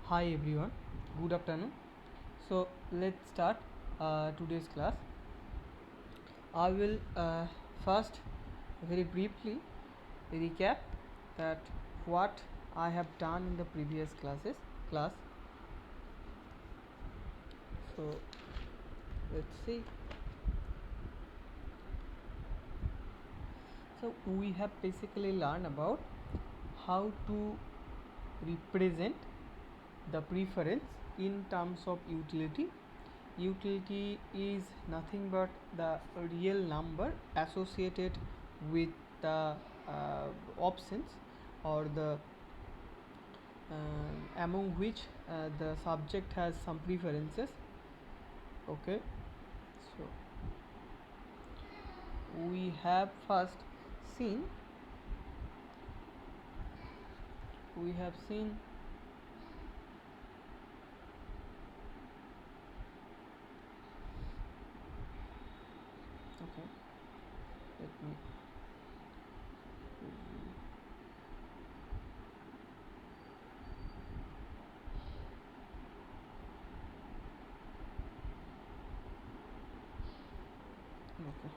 Hi everyone, good afternoon. So let's start today's class. I will first very briefly recap that what I have done in the previous class. So let's see. So we have basically learned about how to represent the preference in terms of utility. Utility is nothing but the real number associated with the options or the among which the subject has some preferences. Okay, so we have first seen we have seen okay, let me okay.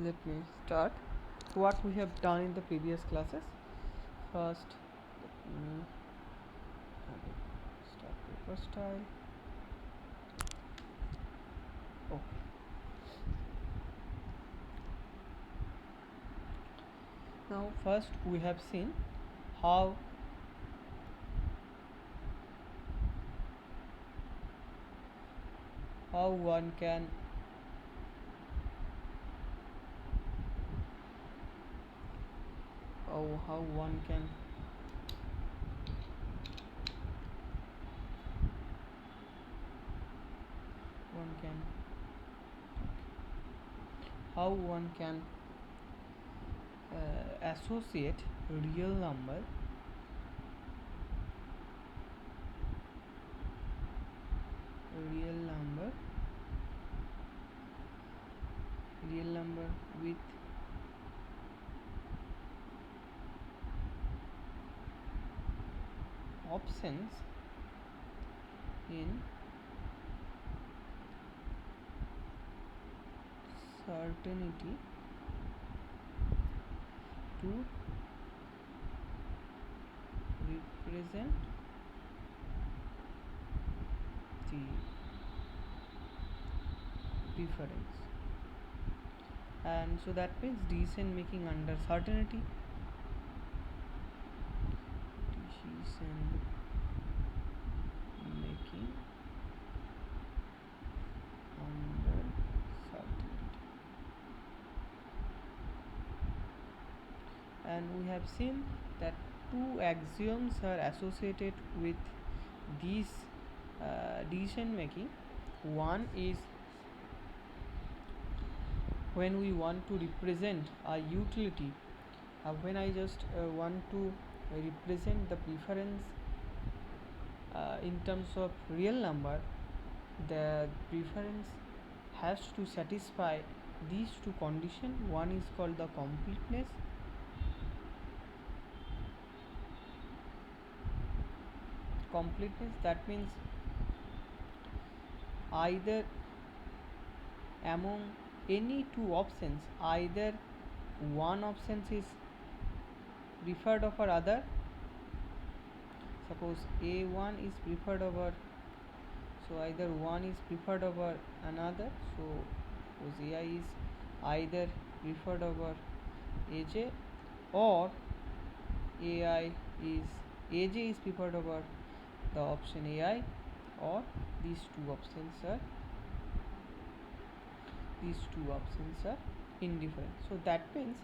Let me start what we have done in the previous classes. First, let me start paper style. Okay. Now, first we have seen how one can how one can how one can associate real number real number real number with options in certainty to represent the preference, and so that means decision making under certainty. Decision making under certainty, and we have seen that two axioms are associated with these decision making. One is when we want to represent a utility, when I just want to represent the preference in terms of real number, the preference has to satisfy these two conditions. One is called the completeness. That means either among any two options, either one option is preferred over other. Suppose a1 is preferred over, so either one is preferred over another, so suppose ai is either preferred over aj or AI is AJ is preferred over the option AI, or these two options are indifferent. So that means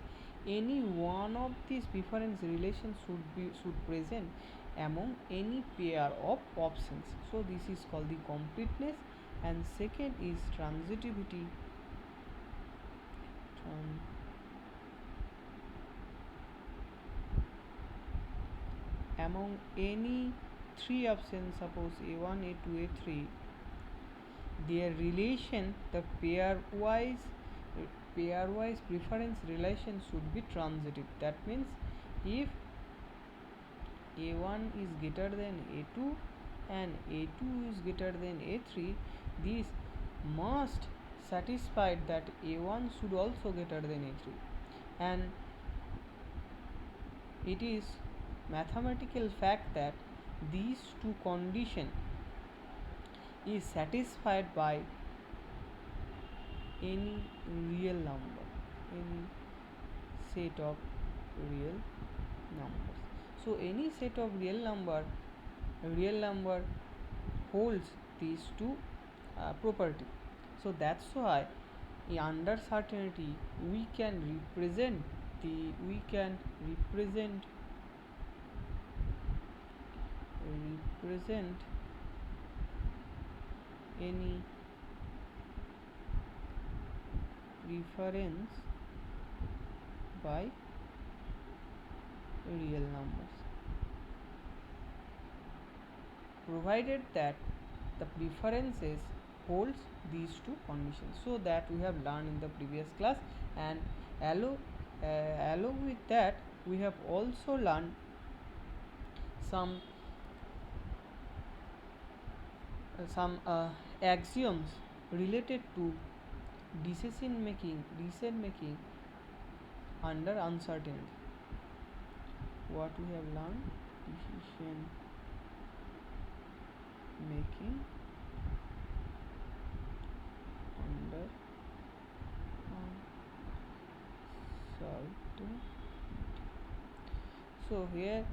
any one of these preference relations should present among any pair of options. So this is called the completeness, and second is transitivity. Among any three options, suppose A1, A2, A3, their relation, the pairwise preference relation should be transitive. That means if A1 is greater than A2 and A2 is greater than A3, this must satisfy that A1 should also greater than A3, and it is mathematical fact that these two condition is satisfied by any real number, any set of real numbers. So any set of real number holds these two property. So that's why under certainty we can represent any preference by real numbers, provided that the preferences holds these two conditions. So that we have learned in the previous class, and along with that we have also learned some axioms related to decision making under uncertainty. What we have learned: decision making under uncertainty. So here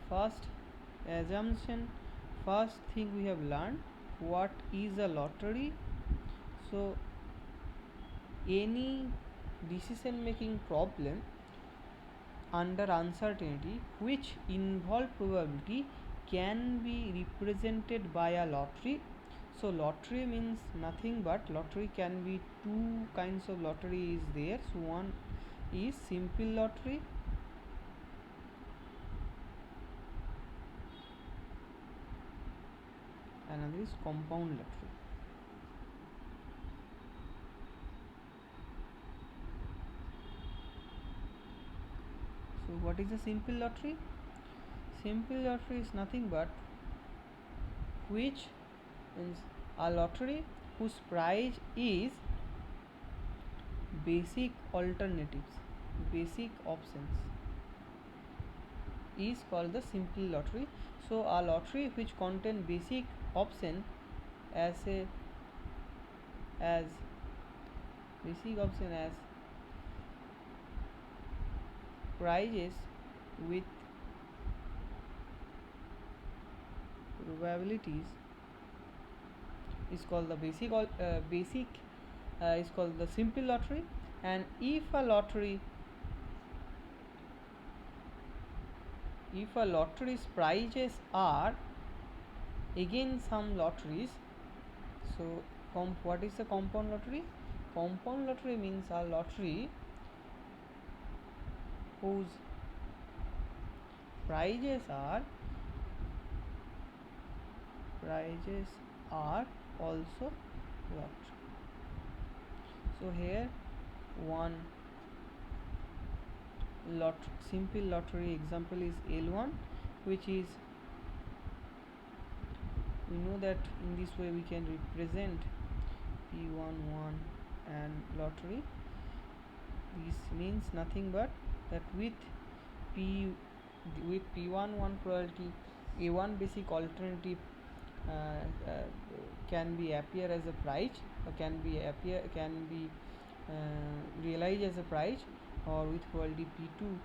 first thing we have learned what is a lottery. So any decision making problem under uncertainty which involve probability can be represented by a lottery. So lottery means nothing but lottery can be two kinds of lottery is there. So one is simple lottery, another is compound lottery. So what is a simple lottery? Simple lottery is nothing but which means a lottery whose price is basic options is called the simple lottery. So a lottery which contain basic option as prizes with probabilities is called the basic is called the simple lottery. And if a lottery's prizes are again some lotteries, so what is the compound lottery? Compound lottery means a lottery whose prizes are also lottery. So here one simple lottery example is L1, which is, we know that in this way we can represent P11 and lottery. This means nothing but that with P11 probability A1 basic alternative can be appear as a prize, or can be realized as a prize, or with probability P2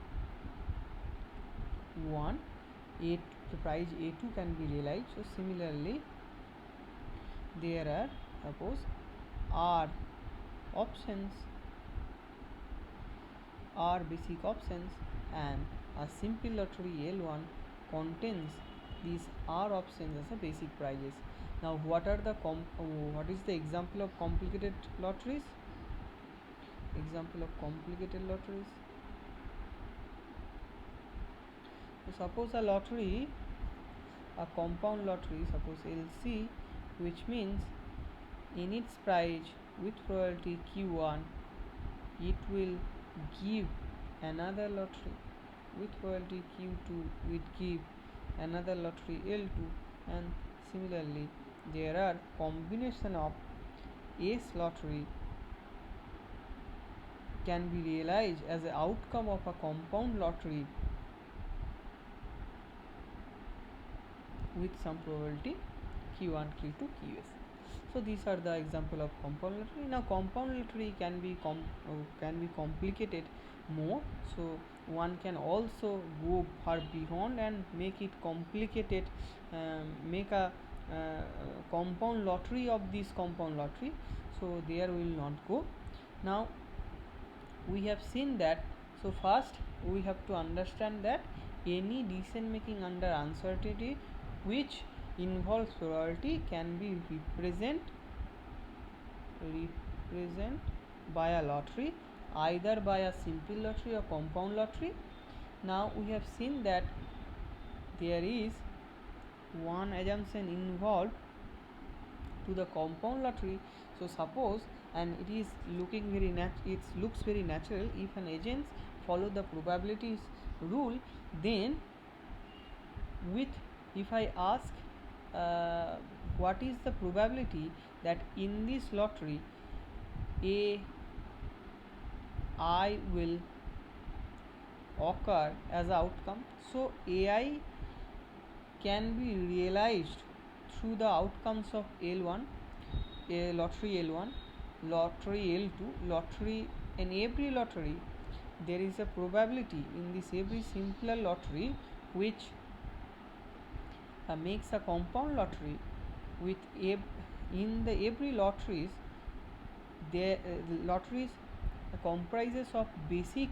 1, A, the price A2 can be realized. So similarly, there are suppose R options, R basic options, and a simple lottery L1 contains these R options as a basic prices. Now, what are the what is the example of complicated lotteries? Example of complicated lotteries. So suppose a lottery, a compound lottery, suppose LC, which means in its price with probability Q1, it will give another lottery with probability Q2, will give another lottery L2, and similarly there are combination of S lottery can be realized as an outcome of a compound lottery with some probability Q1, Q2, Qs. So these are the example of compound lottery. Now compound lottery can be complicated more. So one can also go far beyond and make it complicated, make a compound lottery of this compound lottery. So there we will not go. Now we have seen that. So first we have to understand that any decision making under uncertainty which involves probability can be represent by a lottery, either by a simple lottery or compound lottery. Now we have seen that there is one assumption involved to the compound lottery. So suppose, and it is looking very it looks very natural, if an agent follow the probabilities rule, then with, if I ask what is the probability that in this lottery AI will occur as outcome, so AI can be realized through the outcomes of L1, lottery L1, lottery L2, lottery. In every lottery there is a probability in this every simpler lottery which makes a compound lottery with in the every lotteries, the lotteries comprises of basic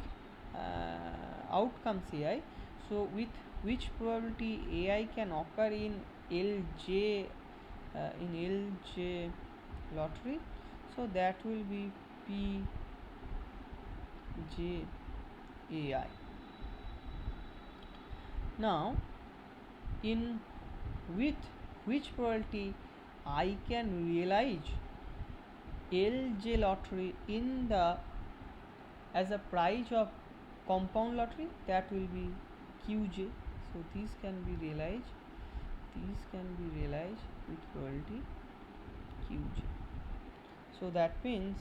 outcomes AI. So with which probability AI can occur in LJ, in LJ lottery, so that will be PJAI. Now in with which probability I can realize LJ lottery in the as a price of compound lottery, that will be QJ. So these can be realized, with probability QJ. So that means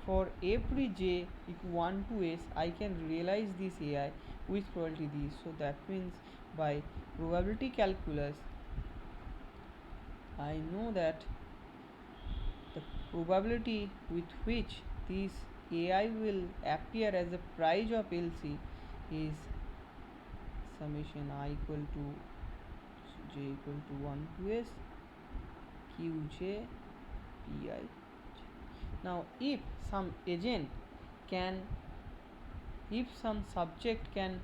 for every j equal 1 to s, I can realize this AI with probability this. So that means by probability calculus, I know that the probability with which this AI will appear as a price of LC is summation I equal to j equal to 1 to s qj pi. Now if some agent can, if some subject can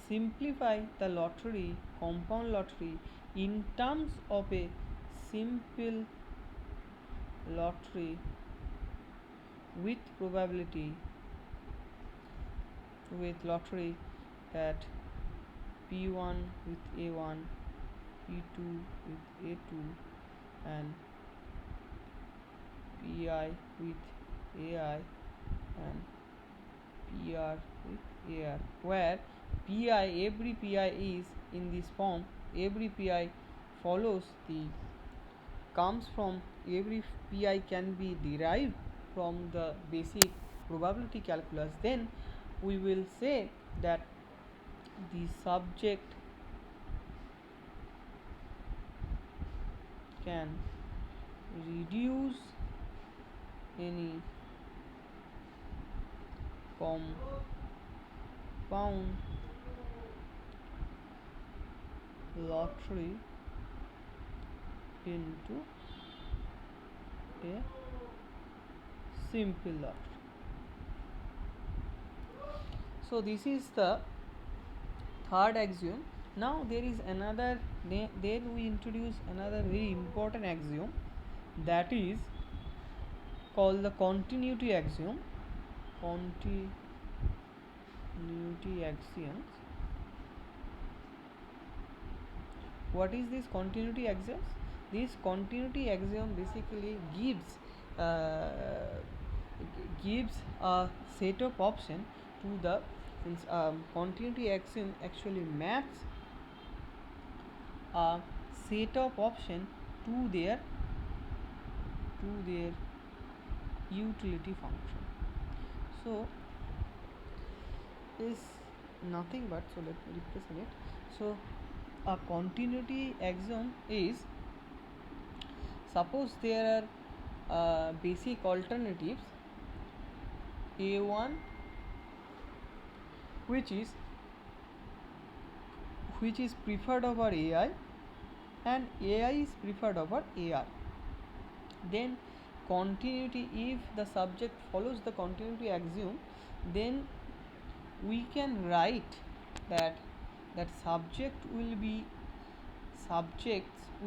simplify the lottery, compound lottery, in terms of a simple lottery with probability, with lottery that P1 with A1, P2 with A2, and PI with AI, and PR with AR, where PI, every PI is in this form, every PI follows the, comes from, every PI can be derived from the basic probability calculus, then we will say that the subject can reduce any compound lottery into a simple lottery. So this is the third axiom. Now there is another, then we introduce another very important axiom, that is called the continuity axiom. Continuity axioms. What is this continuity axioms? This continuity axiom basically uh, gives a set of option to the, since continuity axiom actually maps a set of option to their utility function. So is nothing but, so let me represent it. So a continuity axiom is, suppose there are basic alternatives a1 which is preferred over ai, and ai is preferred over ar. Then continuity, if the subject follows the continuity axiom, then we can write that subjects will be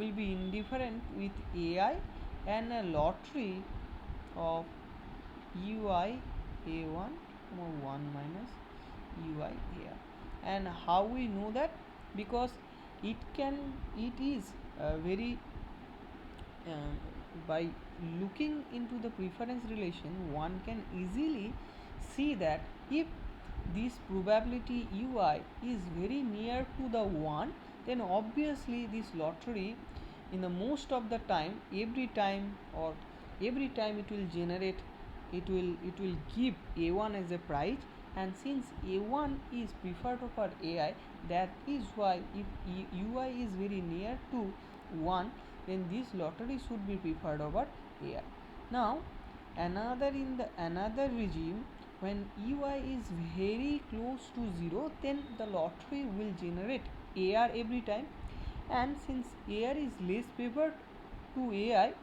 indifferent with ai and a lottery of ui a1 comma 1 minus ui ar. And how we know that? Because it is very uh, by looking into the preference relation, one can easily see that if this probability ui is very near to the 1, then obviously this lottery, in the most of the time, every time it will generate, it will give a1 as a prize. And since a1 is preferred over ai, that is why if ui is very near to 1, then this lottery should be preferred over ai. Now another regime, when ui is very close to 0, then the lottery will generate ar every time. And since ar is less favored to ai,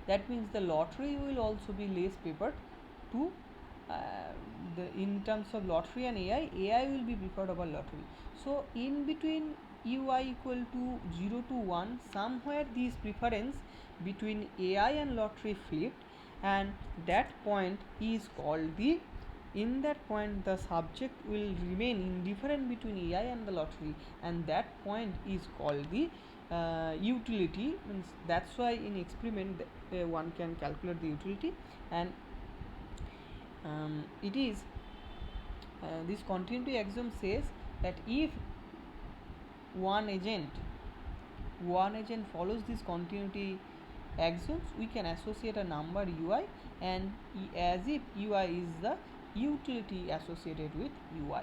that means the lottery will also be less favored to in terms of lottery and ai will be preferred over lottery. So in between ui equal to 0 to 1, somewhere this preference between ai and lottery flipped, and that point is called the, in that point the subject will remain indifferent between ai and the lottery, and that point is called the utility. Means that's why in experiment one can calculate the utility. And it is this continuity axiom says that if one agent follows this continuity axioms, we can associate a number ui, and as if ui is the utility associated with ui.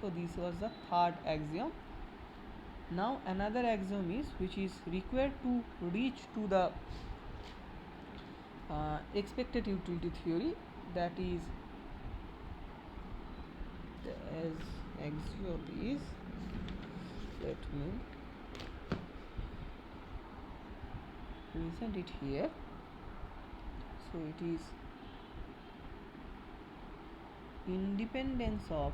So this was the third axiom. Now another axiom is, which is required to reach to the expected utility theory, that is, the axiom is, let me present it here. So it is independence of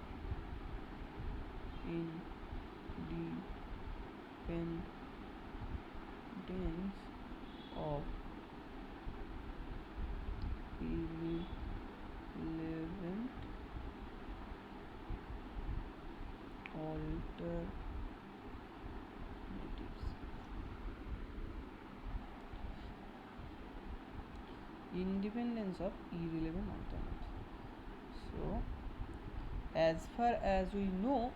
irrelevant alternatives. Independence of irrelevant alternatives. So as far as we know,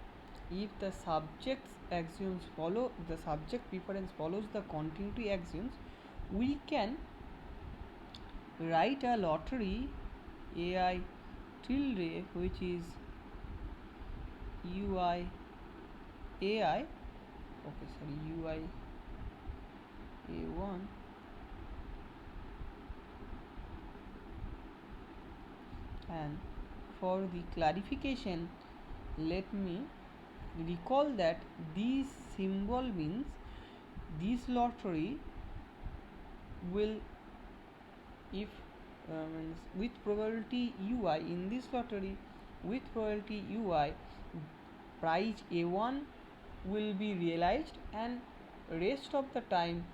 if the subject preference follows the continuity axioms, we can write a lottery ai tilde, which is ui ai, okay, sorry, ui a1 and for the clarification, let me recall that this symbol means this lottery will, if means with probability ui, in this lottery with probability ui, prize a1 will be realized and rest of the time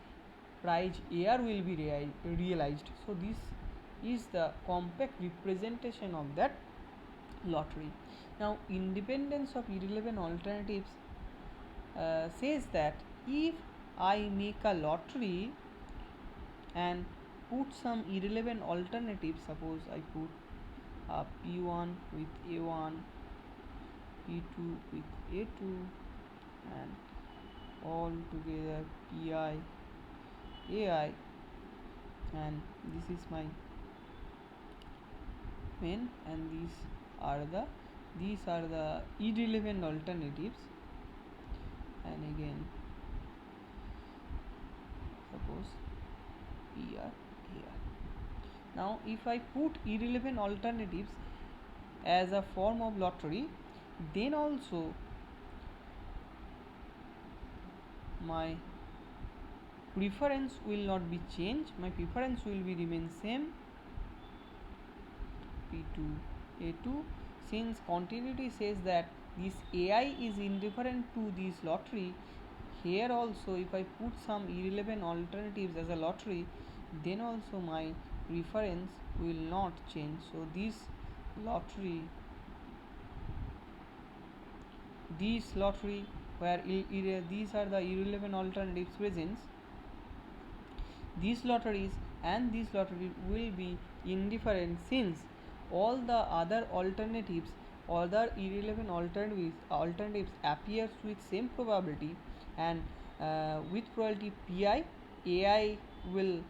prize ar will be realized. So this is the compact representation of that lottery. Now independence of irrelevant alternatives says that if I make a lottery and put some irrelevant alternatives, suppose I put p1 with a1, p2 with a2, and all together pi ai, and this is my main, and these are the irrelevant alternatives, and again suppose pr ar. Now if I put irrelevant alternatives as a form of lottery, then also my preference will not be changed, my preference will be remain same, p2 a2, since continuity says that this ai is indifferent to this lottery. Here also if I put some irrelevant alternatives as a lottery, then also my preference will not change. So this lottery where these are the irrelevant alternatives presents, these lotteries and this lottery will be indifferent, since all the other alternatives, other irrelevant alternatives appears with same probability, and with probability pi ai will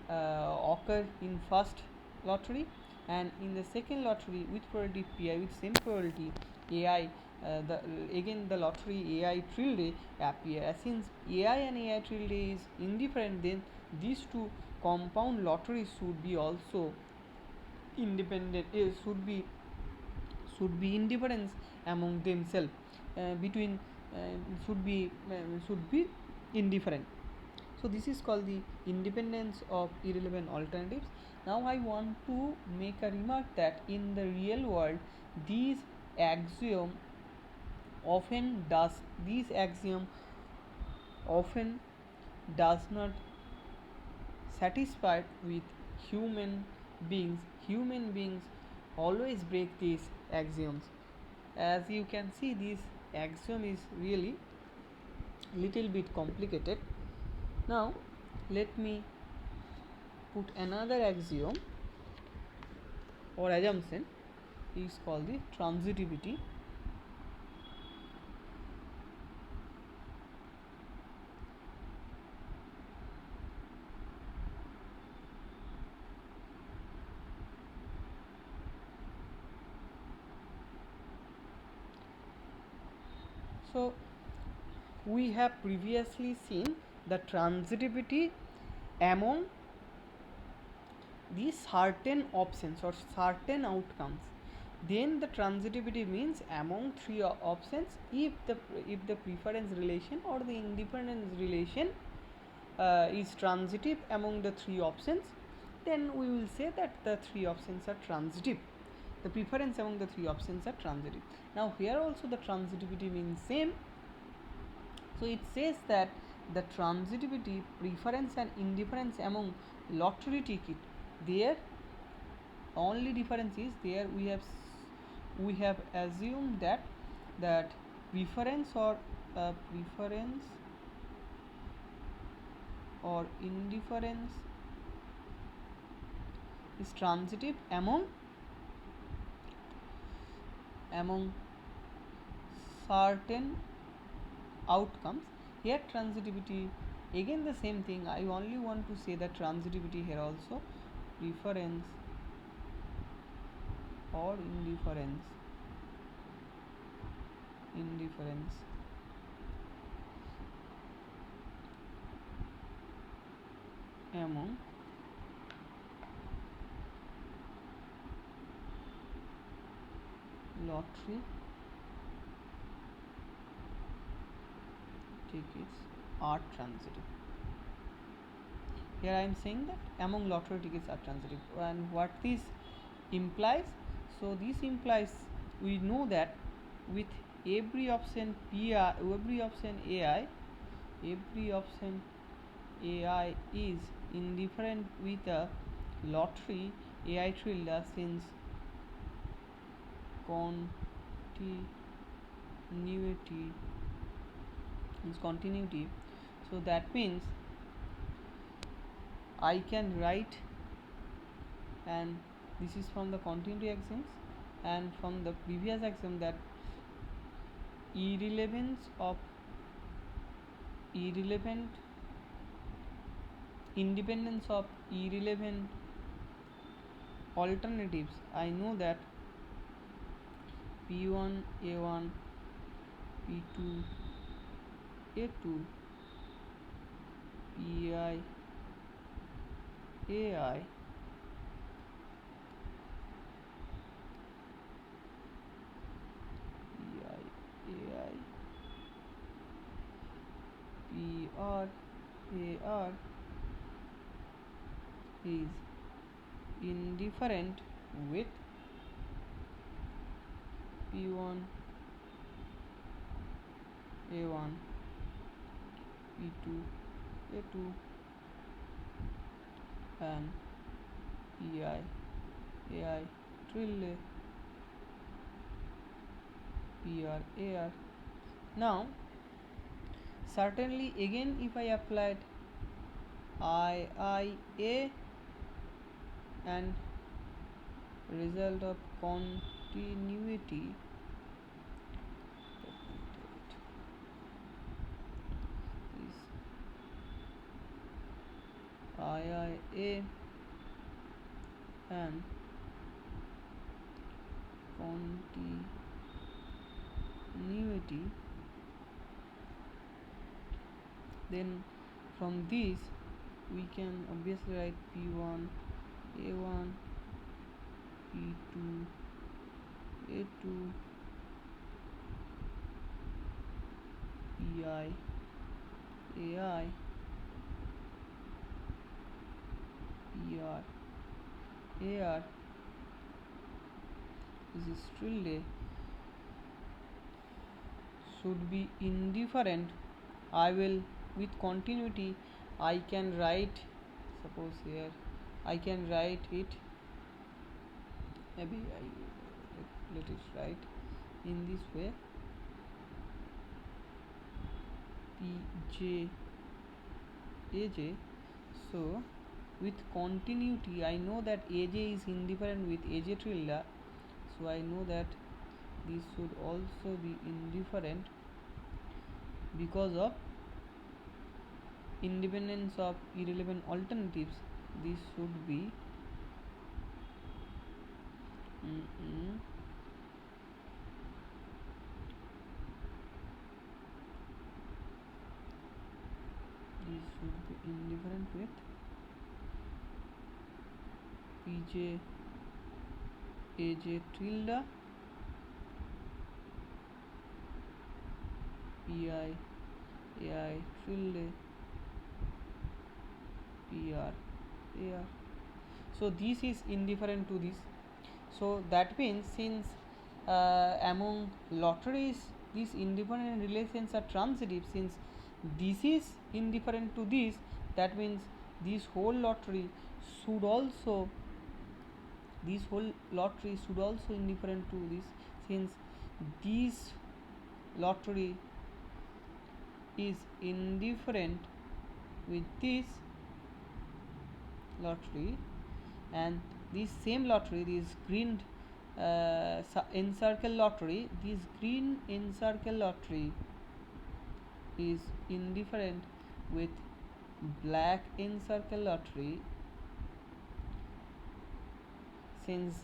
occur in first lottery, and in the second lottery with probability pi with same probability ai, again the lottery ai tilde appear. Since ai and ai tilde is indifferent, then these two compound lotteries should be also independent, should be indifference among themselves, between should be indifferent. So this is called the independence of irrelevant alternatives. Now I want to make a remark that in the real world these axiom often does not satisfied with human beings. Human beings always break these axioms. As you can see, this axiom is really little bit complicated. Now let me put another axiom or assumption, is called the transitivity. So we have previously seen the transitivity among these certain options or certain outcomes. Then the transitivity means among three options, if the preference relation or the independence relation is transitive among the three options, then we will say that the three options are transitive. The preference among the three options are transitive. Now here also the transitivity means same. So it says that the transitivity, preference and indifference among lottery ticket, there only difference is there we have assumed that preference or indifference is transitive among certain outcomes. Here transitivity, again the same thing, I only want to say that transitivity here also, preference or indifference among lottery tickets are transitive. Here I am saying that among lottery tickets are transitive, and what this implies, so this implies we know that with every option PI, every option AI is indifferent with a lottery AI tilde since continuity is continuity. So that means I can write, and this is from the continuity axioms and from the previous axiom, that irrelevance of irrelevant independence of irrelevant alternatives. I know that P1 A1 P2 A2 PI AI PR AR is indifferent with P1 A1 P2 A2 and PI AI tilde PR AR. Now certainly again if I applied IIA and result of continuity, is IIA and continuity, then from this we can obviously write P1 A1 P2 A2 PI AI PR AR is tilde should be indifferent. I will, with continuity, I can write, suppose here I can write it, maybe let it write in this way, PJ AJ. So with continuity I know that AJ is indifferent with AJ tilde, so I know that this should also be indifferent because of independence of irrelevant alternatives. This should be this should be indifferent with PJ AJ tilde PI AI tilde PR AR. So this is indifferent to this. So that means since among lotteries these indifferent relations are transitive, since this is indifferent to this, that means this whole lottery should also indifferent to this, since this lottery is indifferent with this lottery, and this same lottery, this green encircle lottery, this green encircle lottery is indifferent with black encircle lottery, since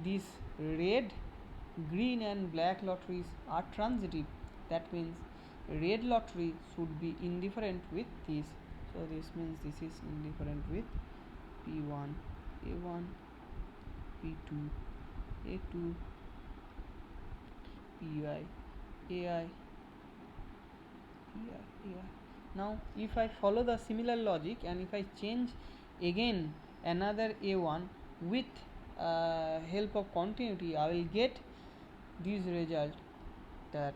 these red, green and black lotteries are transitive. That means red lottery should be indifferent with this. So this means this is indifferent with P1 A1 P2 A2 PI AI here. Now if I follow the similar logic and if I change again another a1 with help of continuity, I will get this result, that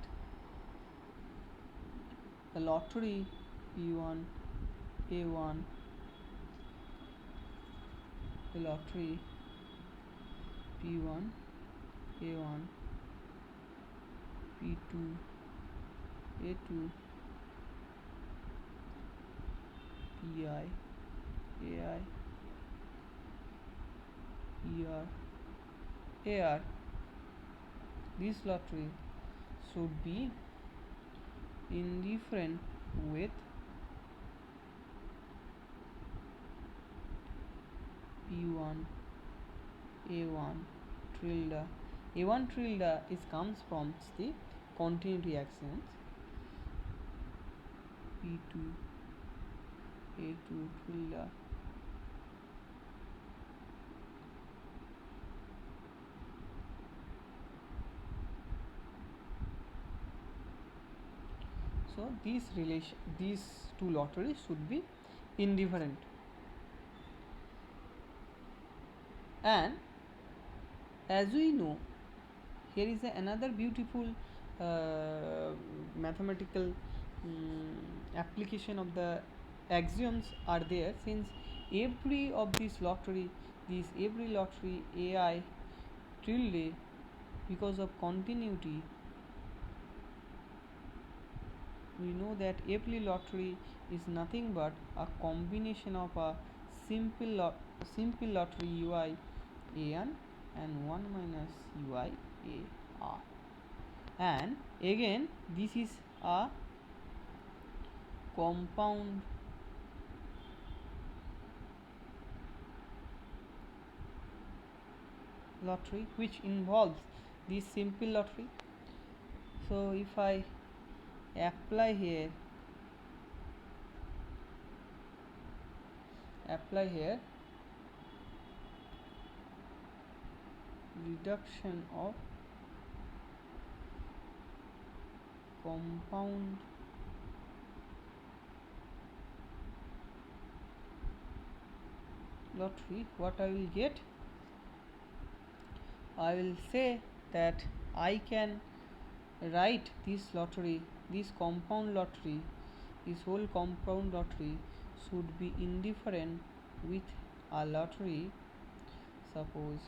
the lottery p1 a1, the lottery p1 a1 p2 a2 pi ai ar, this lottery should be indifferent with p1 a1 tilde. A1 tilde is comes from the continuity actions, p2 a2 tilde. So these two lotteries should be indifferent. And as we know, here is another beautiful mathematical application of the axioms are there, since every of every lottery ai tilde, because of continuity, we know that every lottery is nothing but a combination of a simple lottery ui an and 1 minus ui ar. And again this is a compound lottery which involves this simple lottery. So if I apply here reduction of compound lottery, what I will get, I will say that I can write this lottery, this compound lottery, this whole compound lottery should be indifferent with a lottery, suppose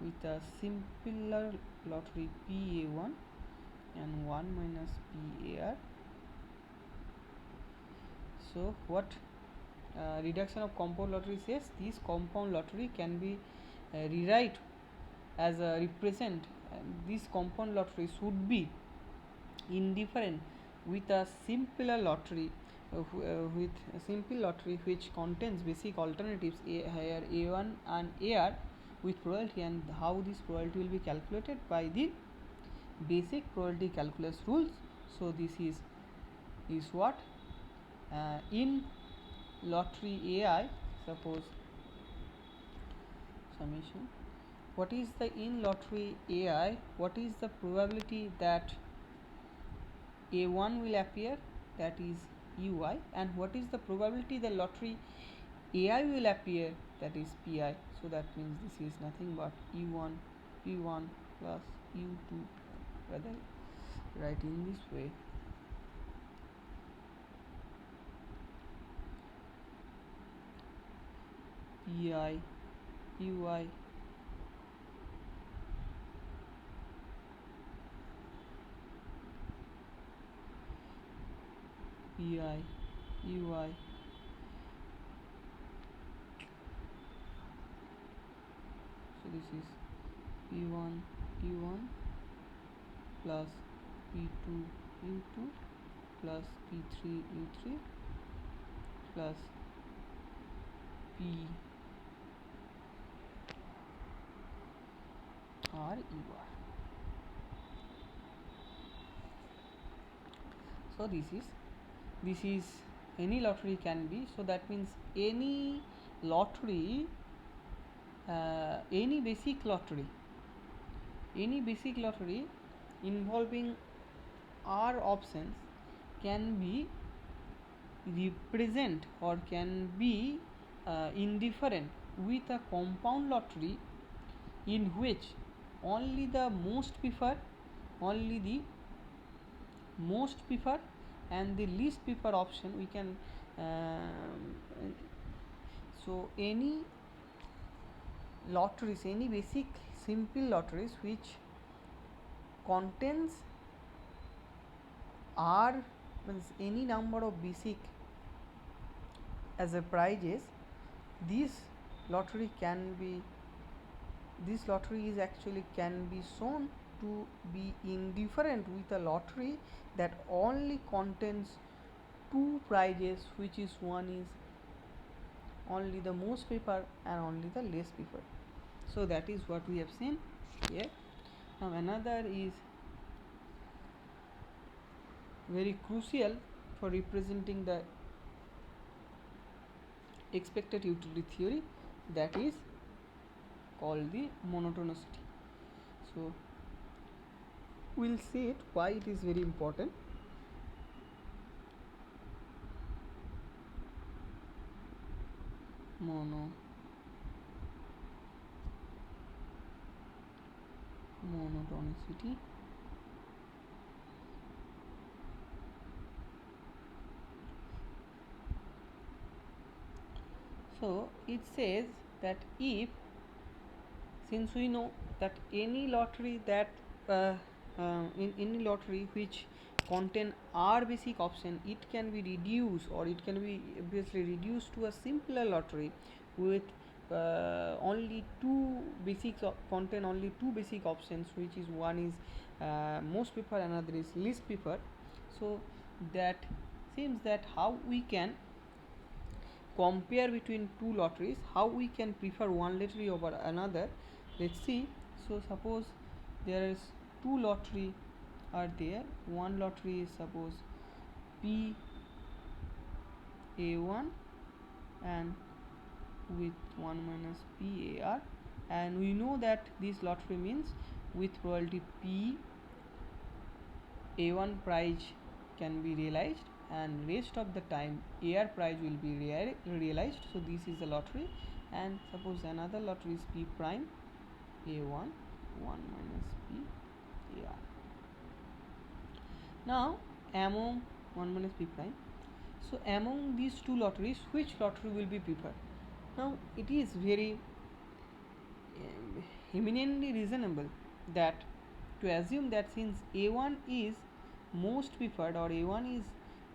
with a simpler lottery PA1 and 1 minus PAR. So what reduction of compound lottery says, this compound lottery can be rewrite as a represent, this compound lottery should be indifferent with a simpler lottery, with a simple lottery which contains basic alternatives here a1 and ar with probability, and how this probability will be calculated by the basic probability calculus rules. So this is what in lottery ai, suppose summation, what is the in lottery ai, what is the probability that a1 will appear, that is ui, and what is the probability the lottery ai will appear, that is pi. So that means this is nothing but u1 p1 plus u2, rather write in this way, pi ui pi ui. So this is p1 p1 plus p2 u2 plus p3 u3 plus p r ur. So this is any lottery can be, so that means any lottery, any basic lottery involving R options can be represent or can be indifferent with a compound lottery in which only the most preferred, only the most preferred and the least preferred option we can so any lotteries, any basic simple lotteries which contains R means any number of basic as a prizes, this lottery can be, this lottery is actually can be shown to be indifferent with a lottery that only contains two prizes, which is one is only the most preferred and only the less preferred. So that is what we have seen here. Now another is very crucial for representing the expected utility theory, that is called the monotonicity. So we'll see it why it is very important. Monotonicity. So it says that if, since we know that any lottery that in any lottery which contain R basic option, it can be reduced or it can be obviously reduced to a simpler lottery with only two basic contain only two basic options, which is one is most preferred, another is least preferred. So that seems that how we can compare between two lotteries, how we can prefer one lottery over another. Let's see. So suppose there is two lottery are there. One lottery is suppose P A1 and with 1 minus P A R, and we know that this lottery means with probability P A1 prize can be realized and rest of the time AR prize will be realized. So this is a lottery, and suppose another lottery is P prime A1 1 minus P AR. Now among 1 minus P prime, so among these two lotteries, which lottery will be preferred? Now it is very eminently reasonable that to assume that since A1 is most preferred or A1 is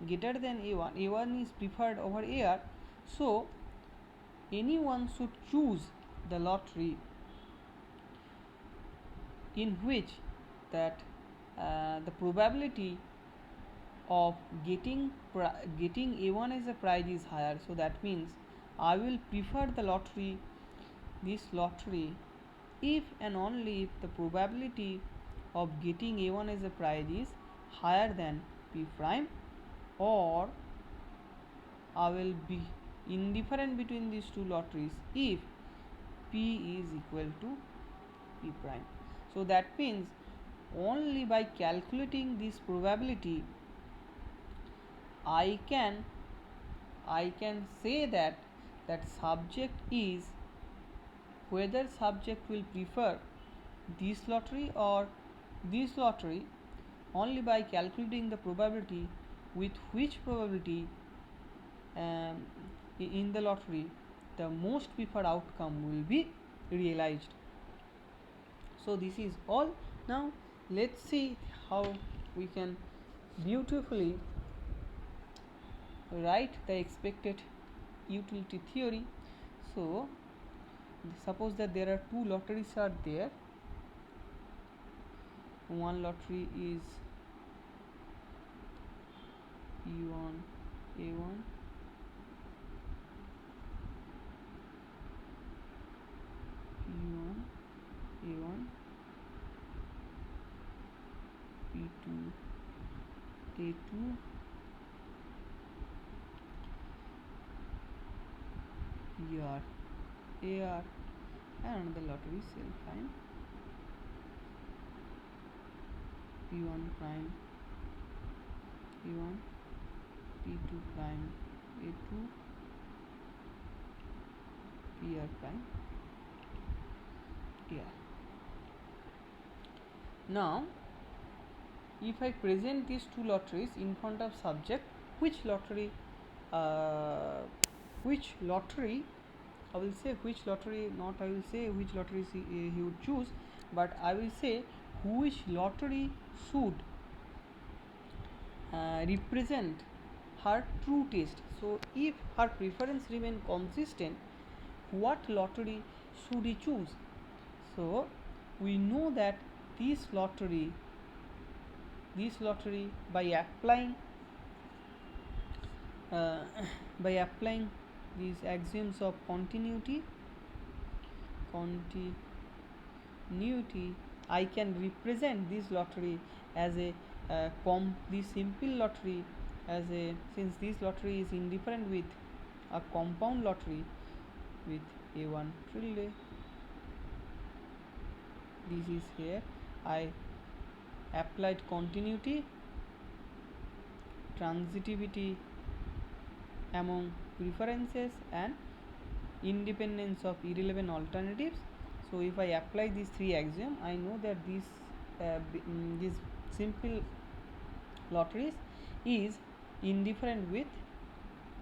greater than A1, A1 is preferred over AR, so anyone should choose the lottery in which that the probability of getting A1 as a prize is higher. So that means I will prefer the lottery, this lottery, if and only if the probability of getting A1 as a prize is higher than P prime, or I will be indifferent between these two lotteries if P is equal to P prime. So that means only by calculating this probability I can say that subject is, whether subject will prefer this lottery or this lottery, only by calculating the probability with which probability in the lottery the most preferred outcome will be realized. So this is all. Now let's see how we can beautifully write the expected utility theory. So suppose that there are two lotteries are there. One lottery is P1 A1, P1 A1, P2 A2, AR AR, and another lottery cell prime P1 prime P1 P2 prime A2 PR prime here. Now if I present these two lotteries in front of subject, which lottery uh, I will say which lottery, not I will say which lottery he would choose, but I will say which lottery should represent her true taste. So if her preference remain consistent, what lottery should he choose? So we know that this lottery by applying uh, by applying these axioms of continuity I can represent this lottery as a this simple lottery as a, since this lottery is indifferent with a compound lottery with A1 tilde. This is here I applied continuity, transitivity among preferences and independence of irrelevant alternatives. So if I apply these three axioms, I know that this simple lotteries is indifferent with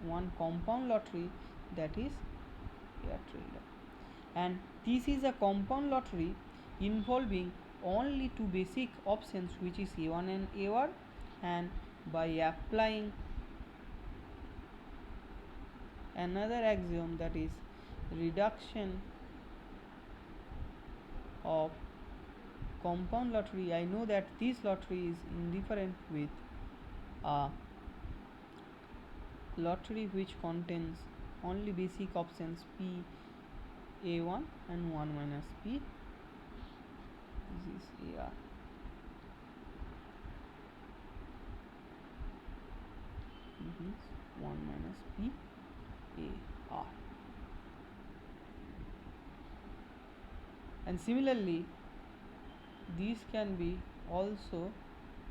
one compound lottery, that is A tilde, and this is a compound lottery involving only two basic options, which is A1 and A1, and by applying another axiom, that is reduction of compound lottery, I know that this lottery is indifferent with a lottery which contains only basic options P A1 and 1 minus P. This is AR. This is 1 minus P AR. And similarly, these can be also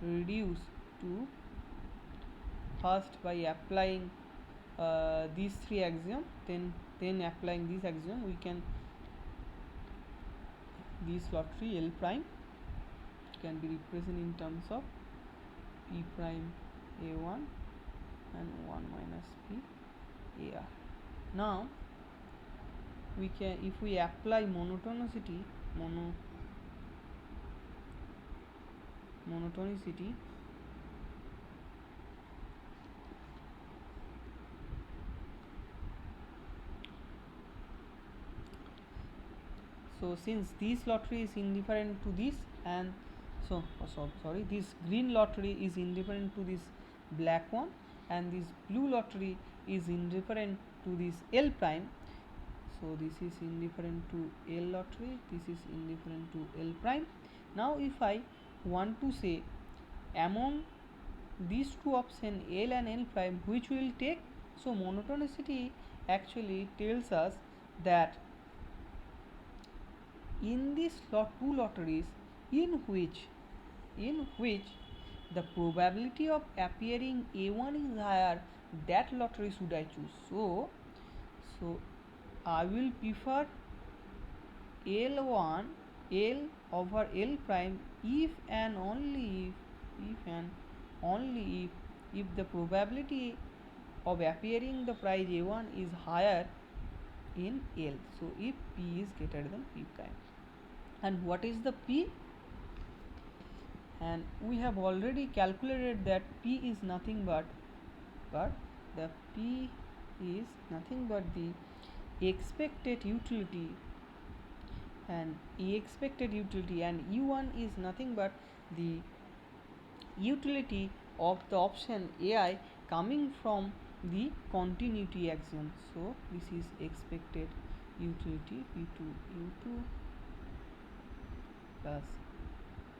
reduced to, first by applying these three axioms, then applying this axiom, we can, this lottery L prime can be represented in terms of P prime A1 and 1 minus P AR. Now we can, if we apply monotonicity, so since this lottery is indifferent to this, and sorry, this green lottery is indifferent to this black one, and this blue lottery is indifferent to this L prime. So this is indifferent to L lottery, this is indifferent to L prime. Now if I want to say among these two options L and L prime, which we will take, so monotonicity actually tells us that in these two lotteries in which the probability of appearing A1 is higher, that lottery should I choose. So I will prefer L1 L over L prime if and only if the probability of appearing the prize A1 is higher in L. So if P is greater than P prime. And what is the P? And we have already calculated that P is nothing but the P is nothing but the expected utility, and U1 is nothing but the utility of the option AI coming from the continuity axiom. So this is expected utility P2 U2 plus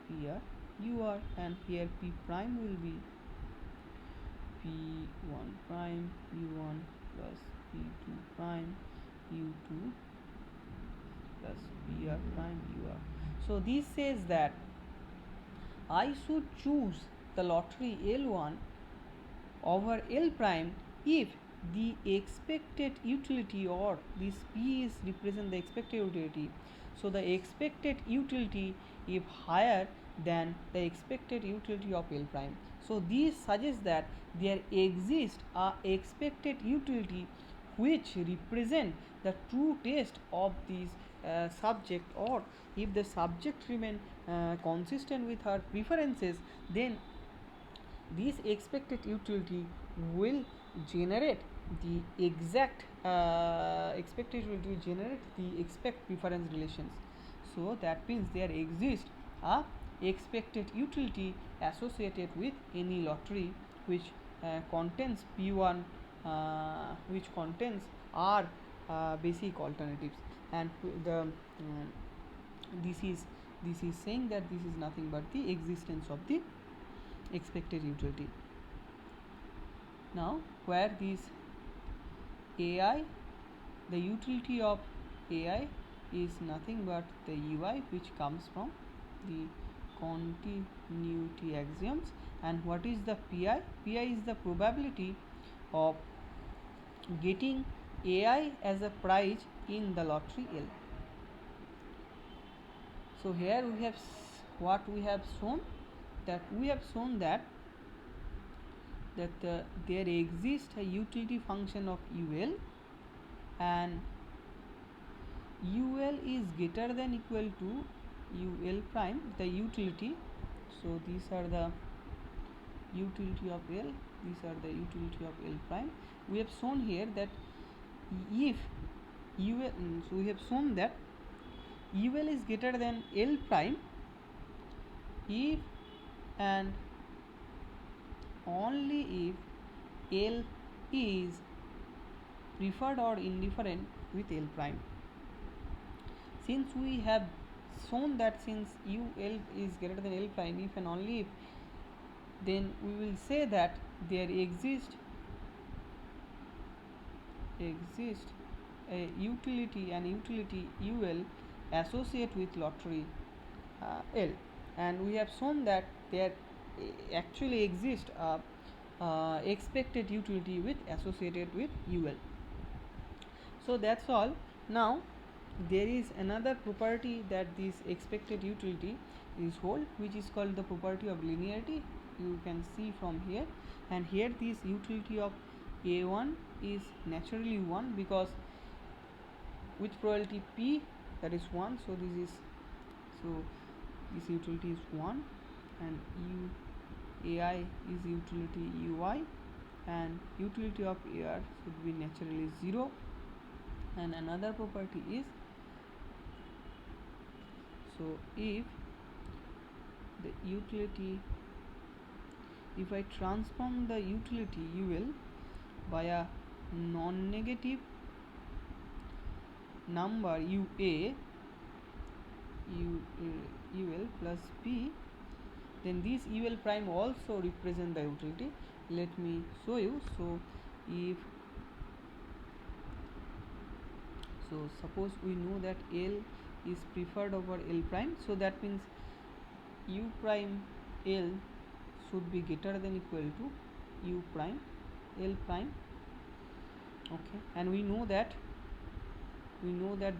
PR UR, and here P prime will be P1 prime U1 plus P2 prime U2 plus PR prime UR. So this says that I should choose the lottery L1 over L prime if the expected utility, or this P is represent the expected utility. So the expected utility if higher than the expected utility of L prime. So this suggests that there exists a expected utility which represent the true test of this subject, or if the subject remain consistent with her preferences, then this expected utility will generate the exact expected utility will generate the expect preference relations. So that means there exists a expected utility associated with any lottery which contains P1, which contains R basic alternatives, and this is saying that this is nothing but the existence of the expected utility. Now where this AI, the utility of AI is nothing but the UI which comes from the continuity axioms. And what is the PI? PI is the probability of getting AI as a prize in the lottery L. So here we have what we have shown, that we have shown that there exists a utility function of UL, and UL is greater than equal to UL prime, the utility. So these are the utility of L, these are the utility of L prime. We have shown here that if UL, so we have shown that UL is greater than L prime if and only if L is preferred or indifferent with L prime. Since we have shown that since UL is greater than L prime if and only if, then we will say that there exists a utility, an utility UL associate with lottery L, and we have shown that there actually exists a expected utility with associated with UL. So that's all. Now there is another property that this expected utility is hold, which is called the property of linearity. You can see from here, and here this utility of A1 is naturally 1 because with probability P, that is 1, so this utility is 1, and AI is utility UI, and utility of AR should be naturally 0. And another property is, so if the utility, if I transform the utility UL by a non-negative number UL plus P, then this UL prime also represent the utility. Let me show you. So if, so suppose we know that L is preferred over L prime, so that means U prime L should be greater than equal to U prime L prime. Okay, and we know that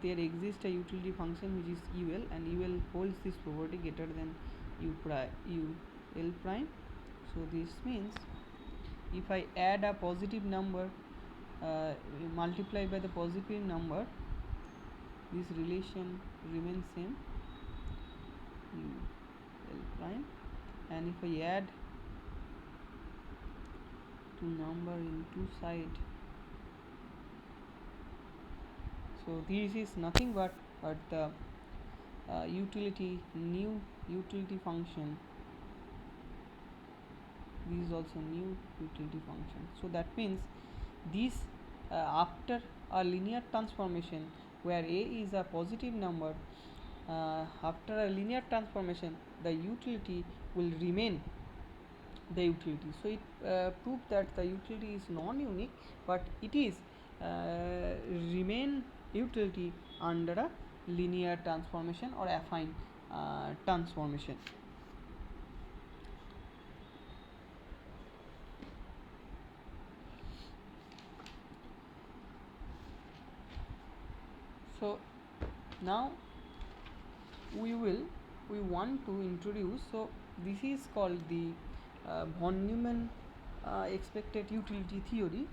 there exists a utility function which is UL, and UL holds this property greater than UL prime. So this means if I add a positive number multiplied by the positive number, this relation remains same, UL prime, and if I add two number in two side, so this is nothing but the new utility function. This is also new utility function. So that means this after a linear transformation where A is a positive number, after a linear transformation the utility will remain the utility. So it proved that the utility is non-unique, but it is remain utility under a linear transformation or affine transformation. So now we want to introduce, so this is called the von Neumann expected utility theory.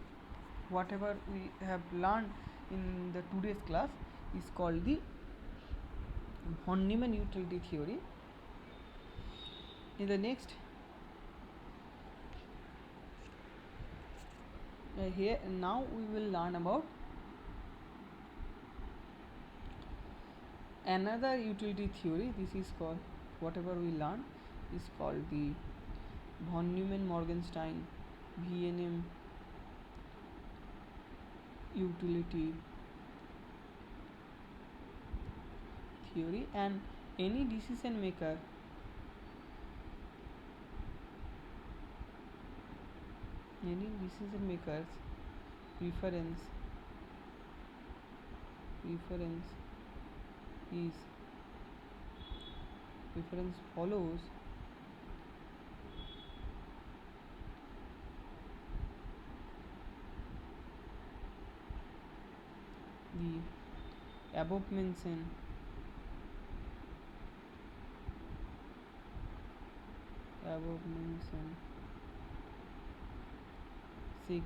Whatever we have learned in the today's class is called the von Neumann utility theory. In the next here now we will learn about another utility theory. This is called, whatever we learn is called the von Neumann Morgenstern VNM utility theory. And any decision makers preference is preference follows the above mentioned six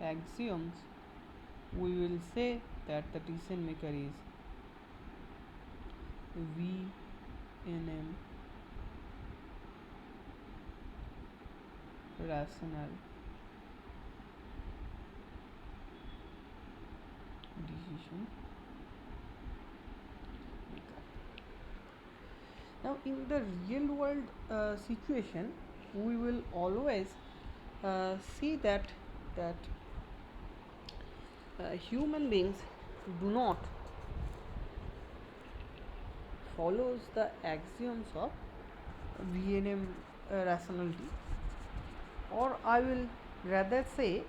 axioms, we will say that the decision maker is VNM rational decision maker. Now in the real world situation, we will always see that human beings do not follows the axioms of VNM rationality, or I will rather say,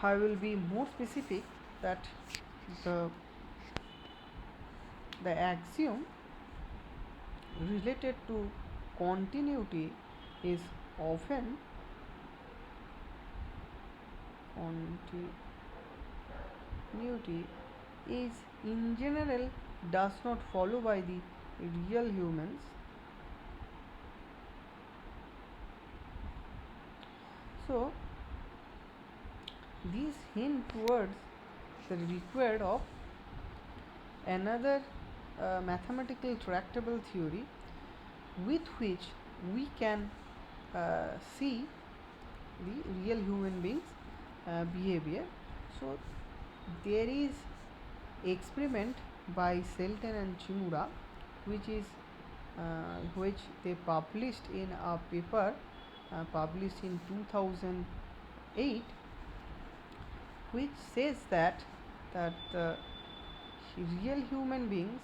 I will be more specific, that the axiom related to continuity is often is in general does not follow by the real humans. So these hint towards the required of another mathematical tractable theory with which we can see the real human beings behavior. So there is experiment by Selten and Chimura, which they published in a paper published in 2008, which says that real human beings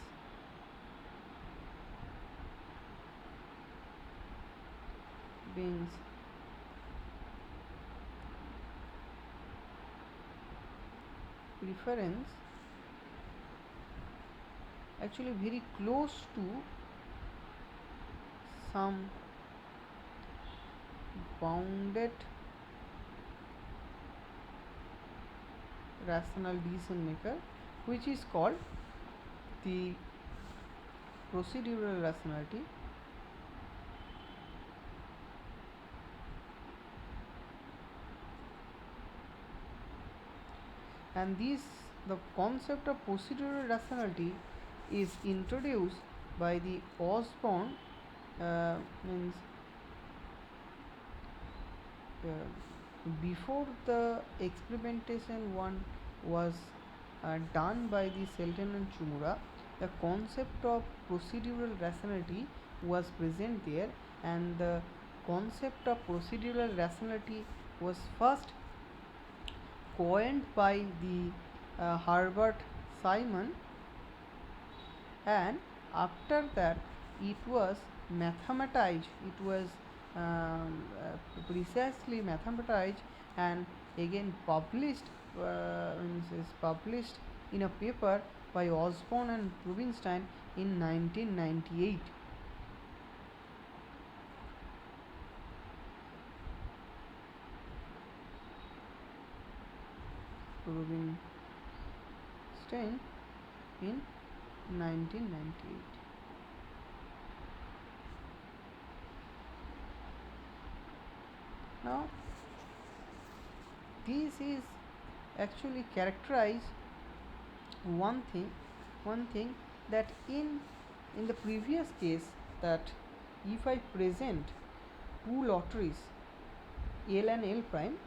preference actually very close to some bounded rational decision maker, which is called the procedural rationality. And the concept of procedural rationality is introduced by the Osborne means before the experimentation one was done by the Selten and Chimura. The concept of procedural rationality was present there, and the concept of procedural rationality was first coined by the Herbert Simon, and after that it was mathematized, precisely mathematized and again published published in a paper by Osborne and Rubinstein in 1998. Rubinstein in 1998. Now this is actually characterize one thing that in the previous case, that if I present two lotteries L and L prime,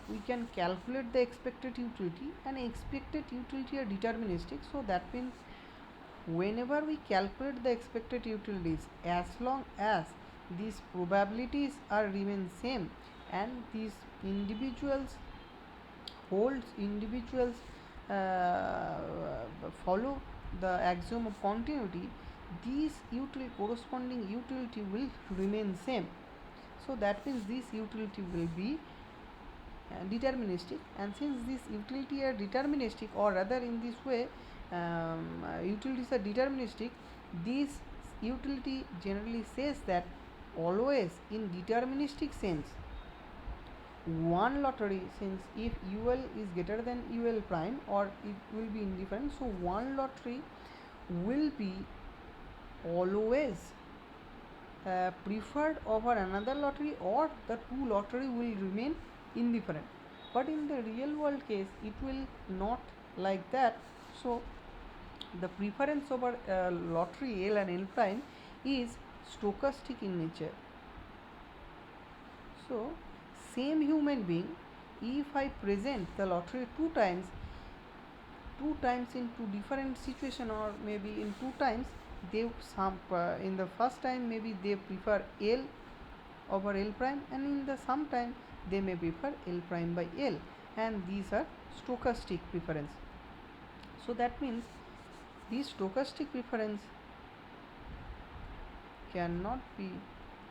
we can calculate the expected utility, and expected utility are deterministic. So that means whenever we calculate the expected utilities, as long as these probabilities are remain same and these individuals uh, follow the axiom of continuity, these corresponding utility will remain same. So that means this utility will be deterministic, and since this utility are deterministic, or rather in this way utilities are deterministic, this utility generally says that always in deterministic sense one lottery, since if UL is greater than UL prime or it will be indifferent, so one lottery will be always preferred over another lottery, or the two lottery will remain indifferent. But in the real world case it will not like that. So the preference over lottery L and L prime is stochastic in nature. So same human being, if I present the lottery two times in two different situation, or maybe in two times, they in the first time maybe they prefer L over L prime, and in the sometime they may prefer L prime by L, and these are stochastic preference. So that means this stochastic preference cannot be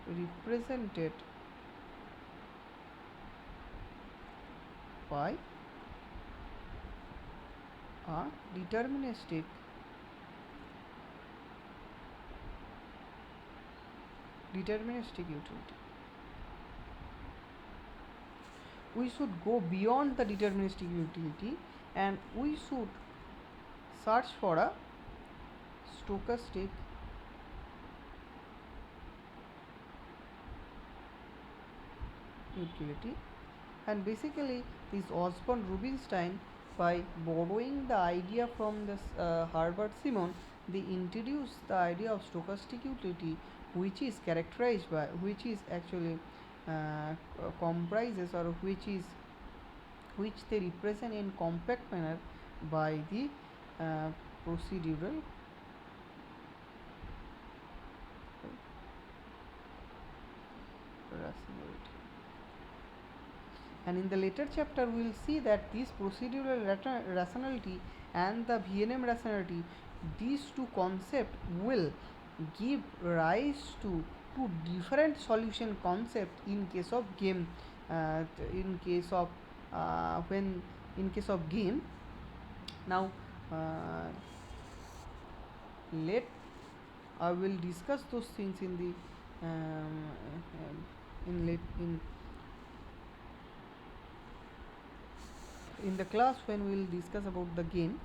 represented by a deterministic utility. We should go beyond the deterministic utility, and we should search for a stochastic utility. And basically this Osborne-Rubinstein, by borrowing the idea from this Herbert Simon, they introduced the idea of stochastic utility, which is characterized by, which is actually comprises, or which they represent in compact manner by the procedural rationality. And in the later chapter we will see that this procedural rationality and the VNM rationality, these two concepts will give rise to two different solution concept in case of game, in case of when in case of game. Now let I will discuss those things in the in the class when we will discuss about the game.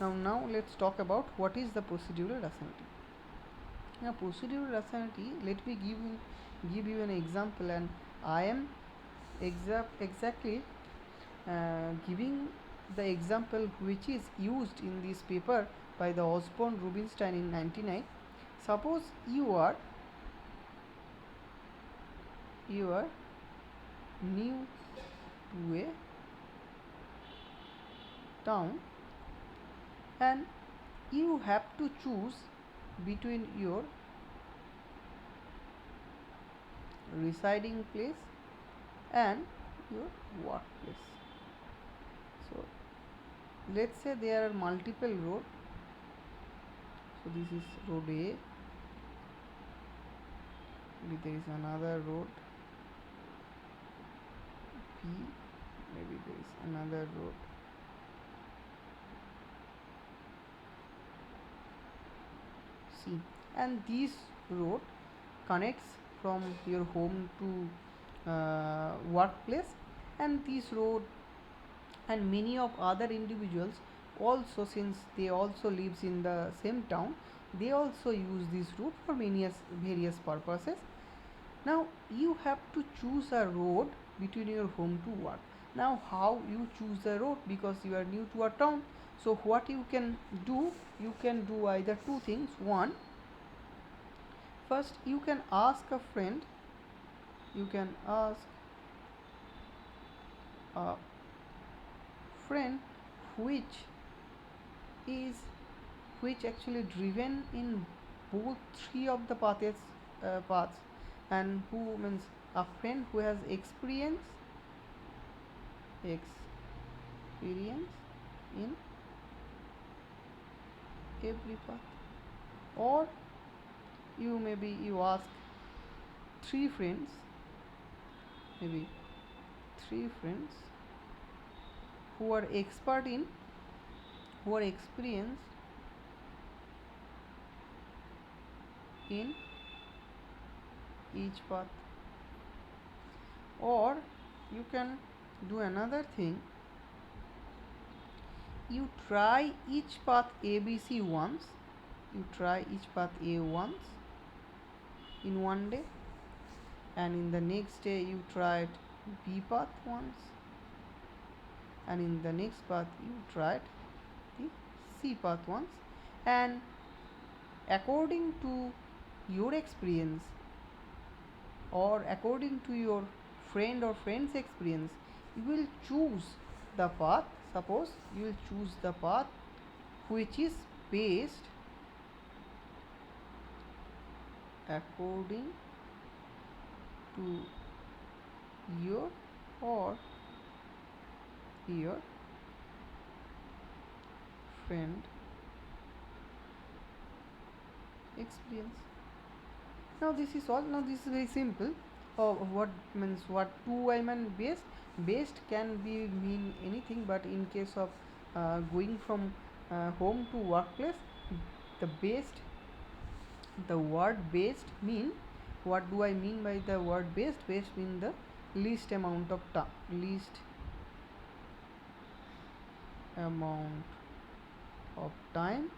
Now let's talk about what is the procedural rationality. Now procedural rationality, let me give you an example, and I am exactly giving the example which is used in this paper by the Osborne-Rubinstein in 1999. Suppose you are new to a town, and you have to choose between your residing place and your workplace. So let's say there are multiple roads. So this is road A, maybe there is another road B, maybe there is another road C, and this road connects from your home to workplace, and this road and many of other individuals also, since they also lives in the same town, they also use this route for various purposes. Now you have to choose a road between your home to work. Now how you choose a road, because you are new to a town, so what you can do, you can do either two things. One, first you can ask a friend, you can ask a friend which is which actually driven in both three of the paths, and who means a friend who has experience in every path. Or you ask three friends, maybe three friends who are experienced in each path. Or you can do another thing, you try each path ABC once, you try each path A once in one day, and in the next day you tried B path once, and in the next path you tried the C path once, and according to your experience or according to your friend or friend's experience, you will choose the path. Suppose you will choose the path which is based according to your or your friend experience. Now this is all. Now this is very simple. What means what to I mean based? Based can be mean anything, but in case of going from home to workplace, the based, the word based mean, what do I mean by the word based? Based mean the least amount of time, least amount of time,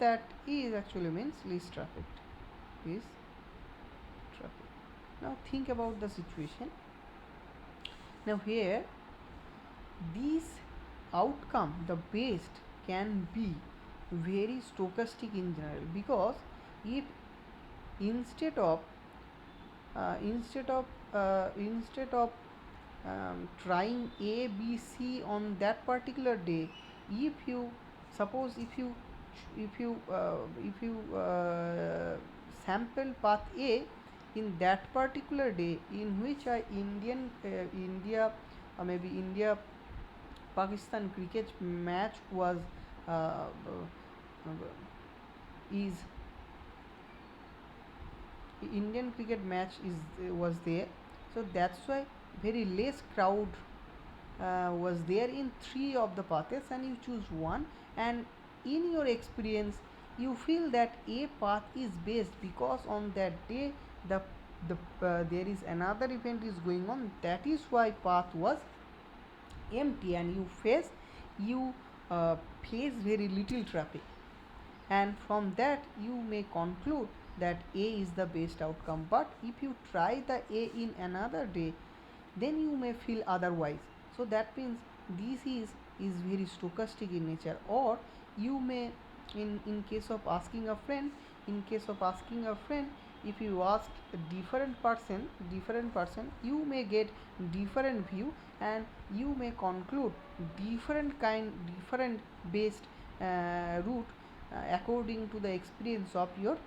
that is actually means least traffic, is traffic. Now think about the situation. Now here this outcome, the best, can be very stochastic in general, because if instead of trying A B C on that particular day, if you suppose if you sample path A in that particular day, in which India, maybe India Pakistan cricket match was is Indian cricket match was there, so that's why very less crowd was there in three of the paths, and you choose one, and in your experience you feel that a path is best because on that day there is another event is going on, that is why path was empty, and you face very little traffic, and from that you may conclude that A is the best outcome. But if you try the A in another day, then you may feel otherwise. So that means this is very stochastic in nature. Or you may, in case of asking a friend, if you ask a different person, you may get different view, and you may conclude different based route according to the experience of your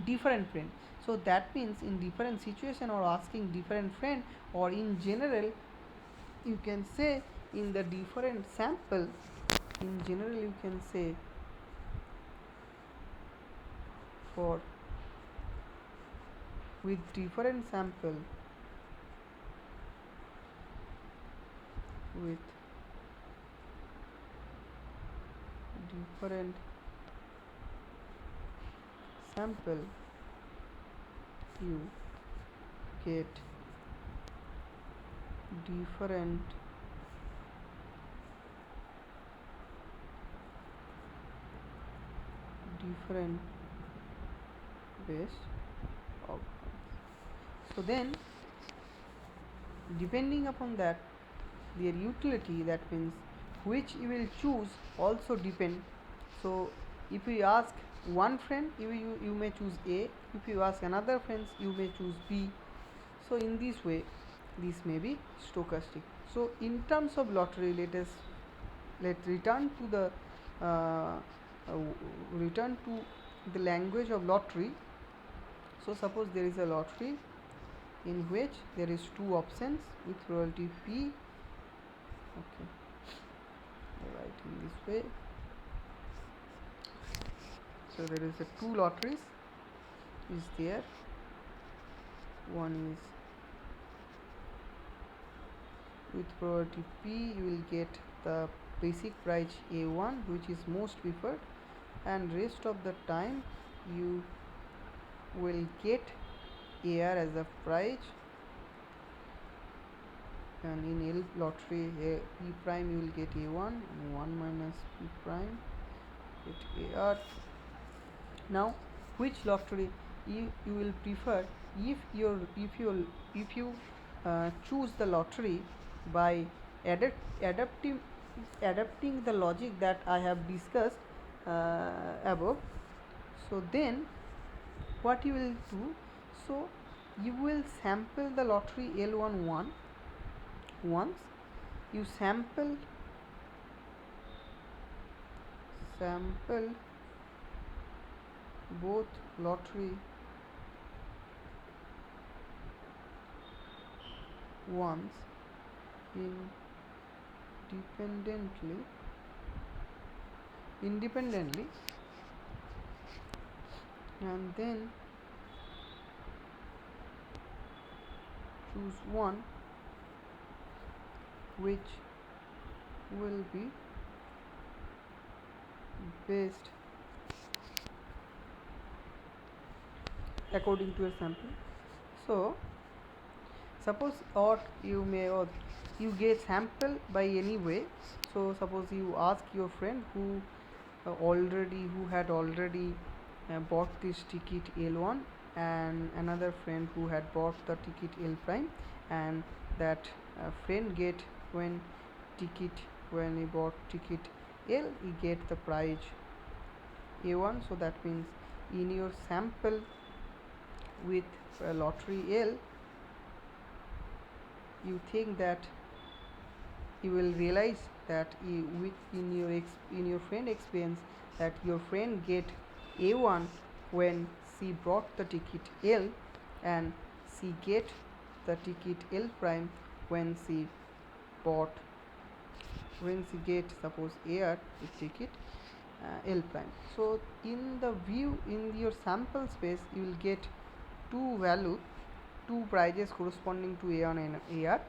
different friend. So that means in different situation or asking different friend, or in general you can say in the different sample, in general you can say for with different sample, with different sample, you get different different best outcomes. So then, depending upon that, their utility, that means which you will choose, also depend. So if you ask one friend, you may choose A. If you ask another friends, you may choose B. So in this way, this may be stochastic. So in terms of lottery, let's return to the return to the language of lottery. So suppose there is a lottery in which there is two options with probability P. Okay, I write in this way. So there is a two lotteries is there. One is with probability P, you will get the basic price A1, which is most preferred, and rest of the time you will get AR as a price. And in L lottery, P prime you will get A1 and 1 minus P prime get AR. Now which lottery you will prefer? If you choose the lottery by adapting the logic that I have discussed above, so then what you will do? So you will sample the lottery L11 once. You sample both lottery once independently, and then choose one which will be best according to a sample. So suppose, or you get sample by any way. So suppose you ask your friend who had already bought this ticket L1, and another friend who had bought the ticket L prime, and that friend get when he bought ticket L, he get the price A1. So that means in your sample with lottery L, you think that you will realize that in your friend experience, that your friend get A1 when she bought the ticket L, and she get the ticket L prime when she get suppose AR with ticket L prime. So in your sample space, you will get two prices corresponding to A1 and AR,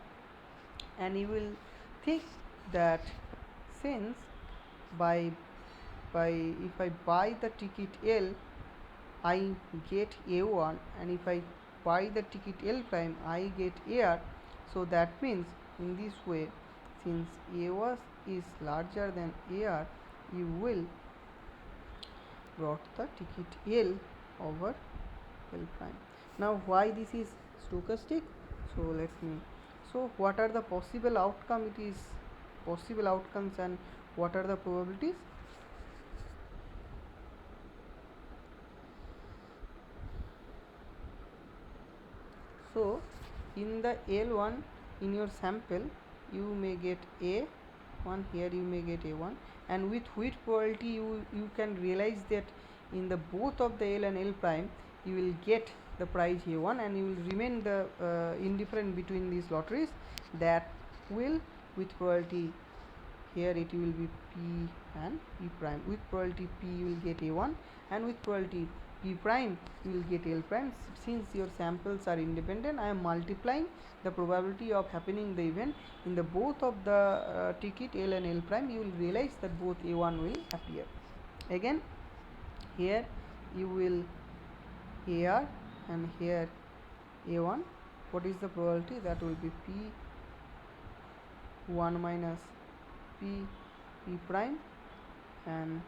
and you will think that since by if I buy the ticket L, I get A1, and if I buy the ticket L prime, I get AR. So that means in this way, since A1 is larger than AR, you will brought the ticket L over L prime. Now why this is stochastic? So what are the possible outcomes, and what are the probabilities? So in the L1, in your sample, you may get A1, here you may get A1, and with which probability you can realize that in the both of the L and L prime, you will get the price A1, and you will remain the indifferent between these lotteries. That will, with probability, here it will be P and P prime. With probability P you will get A1, and with probability P prime you will get L prime. Since your samples are independent, I am multiplying the probability of happening the event in the both of the ticket L and L prime. You will realize that both A1 will appear. Again, here you will AR and here A1. What is the probability? That will be P 1 minus p prime, and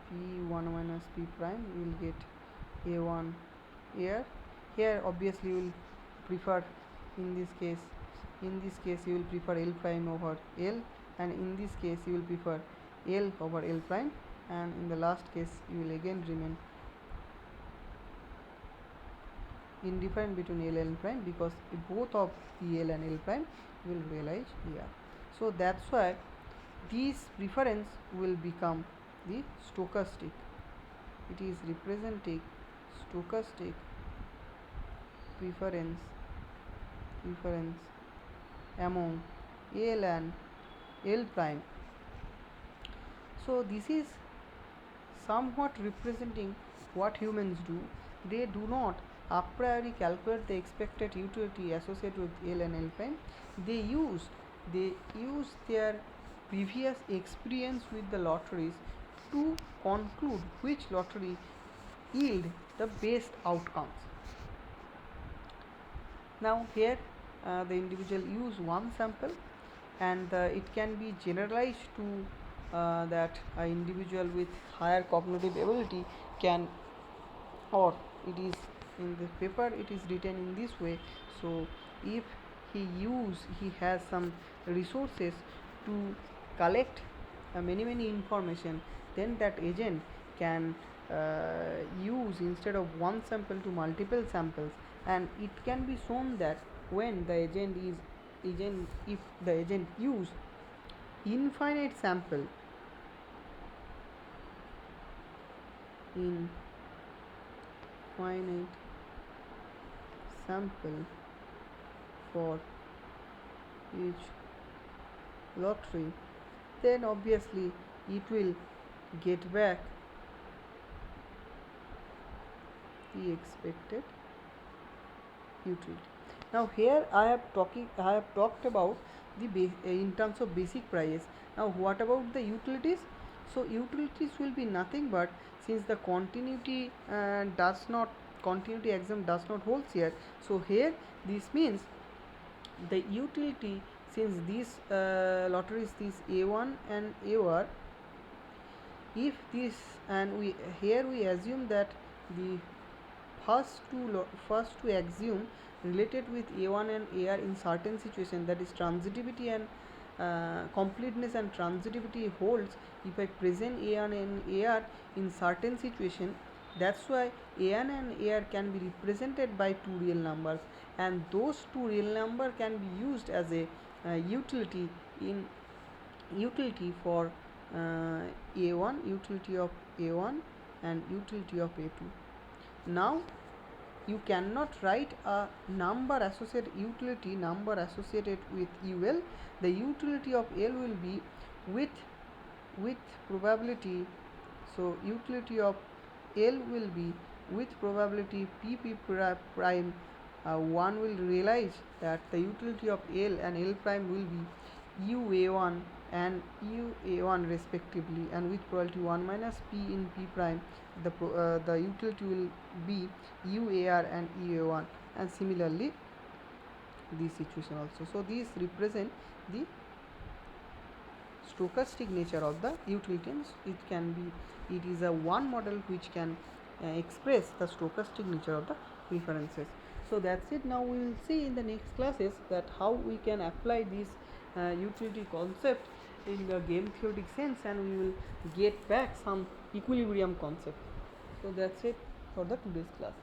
p1 minus p prime, you will get a1 here. Here obviously you will prefer, in this case you will prefer L prime over L, and in this case you will prefer L over L prime, and in the last case you will again remain indifferent between L and L prime, because both of the L and L prime will realize here. So that's why this preference will become the stochastic. It is representing stochastic preference among L and L prime. So this is somewhat representing what humans do. They do not a priori calculate the expected utility associated with L and L prime. They use their previous experience with the lotteries to conclude which lottery yield the best outcomes. Now here the individual use one sample, and it can be generalized to that an individual with higher cognitive ability can, or it is in the paper it is written in this way. So if he has some resources to collect many information, then that agent can use, instead of one sample, to multiple samples, and it can be shown that when the if the agent use infinite sample for each lottery, then obviously it will get back the expected utility. Now here I have talked about the in terms of basic prices. Now what about the utilities? So utilities will be nothing but, since the continuity axiom does not hold here, so here this means the utility, since these lotteries, these A1 and A1, if this, and we assume that the first two axiom related with A1 and AR in certain situation, that is transitivity and completeness and transitivity holds if I present A1 and AR in certain situation. That's why AN and AR can be represented by two real numbers, and those two real number can be used as a utility for A1, utility of A1 and utility of A2. Now you cannot write a utility number associated with UL. The utility of L will be with probability. So utility of L will be with probability PP prime. One will realize that the utility of L and L prime will be UA1 and UA1 respectively, and with probability 1 minus P in P prime, the utility will be UAR and UA1, and similarly this situation also. So these represent the stochastic nature of the utilitarians. It is a one model which can express the stochastic nature of the preferences. So that's it. Now we will see in the next classes that how we can apply this utility concept in the game theoretic sense, and we will get back some equilibrium concept. So that's it for the today's class.